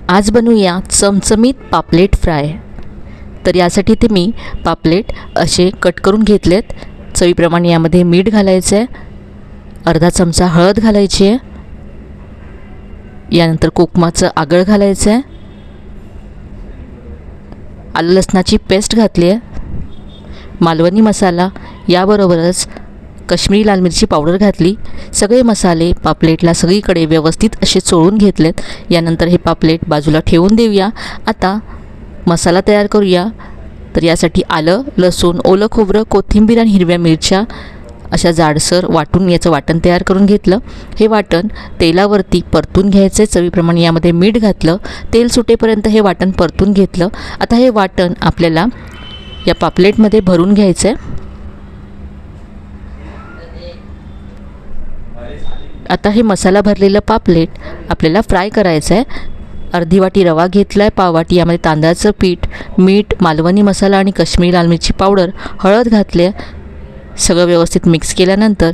आज बनवूया चमचमीत पापलेट फ्राय। तर यासाठी ते मी पापलेट असे कट करून घेतलेत। चवीप्रमाणे यामध्ये मीठ घालायचं आहे, अर्धा चमचा हळद घालायची आहे, यानंतर कोकमाचं आगळ घालायचं आहे, आलं लसणाची पेस्ट घातली आहे, मालवणी मसाला, याबरोबरच काश्मीरी लाल मिरची पावडर घातली। सगळे मसाले पापलेटला सगळीकडे व्यवस्थित असे चोळून घेतलेत। यानंतर हे पापलेट बाजूला ठेवून देऊया। आता मसाला तयार करूया। तर यासाठी आलं, लसूण, ओलं खोबरं, कोथिंबीर आणि हिरव्या मिरच्या अशा जाडसर वाटून याचं वाटण तयार करून घेतलं। हे वाटण तेलावरती परतून घ्यायचं। चवीप्रमाणे यामध्ये मीठ घातलं, तेल सुटेपर्यंत हे वाटण परतून घेतलं। आता हे वाटण आपल्याला या पापलेटमध्ये भरून घ्यायचं आहे। आता हे मसाला भरलेलं पापलेट आपल्याला फ्राय करायचं आहे। अर्धी वाटी रवा घेतला आहे, पाव वाटी यामध्ये तांदळाचं पीठ, मीठ, मालवणी मसाला आणि काश्मीरी लाल मिरची पावडर, हळद घातली आहे। सगळं व्यवस्थित मिक्स केल्यानंतर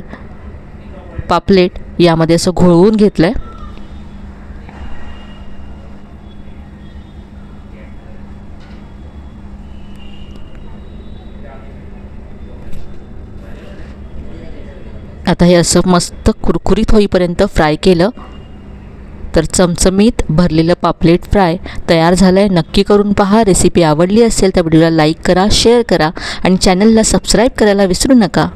पापलेट यामध्ये असं घोळवून घेतलं आहे। आता हे असं मस्त कुरकुरीत होईपर्यंत फ्राय केलं तर चमचमीत भरलेलं पापलेट फ्राय तयार झालं आहे। नक्की करून पहा। रेसिपी आवडली असेल तर व्हिडिओला लाईक करा, शेअर करा आणि चॅनलला सबस्क्राईब करायला विसरू नका।